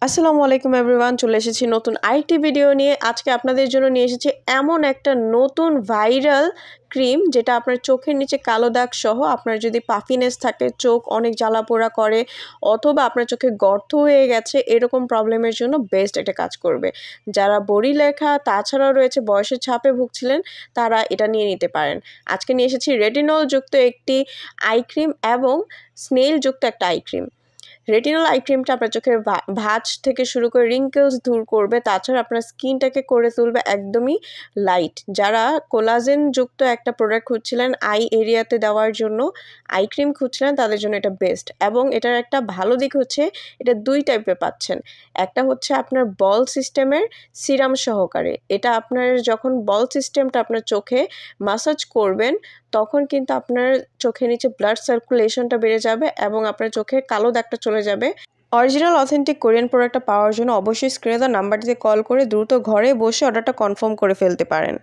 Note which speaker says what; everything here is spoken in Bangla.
Speaker 1: আসসালামু আলাইকুম এভরিওয়ান, চলে এসেছি নতুন আরেকটি ভিডিও নিয়ে। আজকে আপনাদের জন্য নিয়ে এসেছি এমন একটা নতুন ভাইরাল ক্রিম, যেটা আপনার চোখের নিচে কালো দাগ সহ, আপনার যদি পাফিনেস থাকে, চোখ অনেক জ্বালাপোড়া করে, অথবা আপনার চোখে গর্ত হয়ে গেছে, এরকম প্রবলেমের জন্য বেস্ট একটা কাজ করবে। যারা বড়ি লেখা তাছাড়াও রয়েছে বয়সের ছাপে ভুগছিলেন, তারা এটা নিয়ে নিতে পারেন। আজকে নিয়ে এসেছি রেটিনল যুক্ত একটি আই ক্রিম এবং স্নেল যুক্ত একটা আই ক্রিম। রেটিনল আই ক্রিমটা আপনার চোখের ভাঁজ থেকে শুরু করে রিঙ্কেলস দূর করবে, তাছাড়া আপনার স্কিনটাকে করে তুলবে একদমই লাইট। যারা কোলাজেন যুক্ত একটা প্রোডাক্ট খুঁজছিলেন আই এরিয়াতে দেওয়ার জন্য, আই ক্রিম খুঁজছিলেন, তাদের জন্য এটা বেস্ট। এবং এটার একটা ভালো দিক হচ্ছে এটা দুই টাইপের পাচ্ছেন। একটা হচ্ছে আপনার বল সিস্টেমের সিরাম সহকারে। এটা আপনার যখন বল সিস্টেমটা আপনার চোখে মাসাজ করবেন, তখন কিন্তু আপনার চোখের নিচে ব্লাড সার্কুলেশনটা বেড়ে যাবে এবং আপনার চোখের কালো দাগটা চলে যাবে। অরিজিনাল অথেন্টিক কোরিয়ান প্রোডাক্টটা পাওয়ার জন্য অবশ্যই স্ক্রিনে দেওয়া নাম্বারটিতে কল করে দ্রুত ঘরে বসে অর্ডারটা কনফার্ম করে ফেলতে পারেন।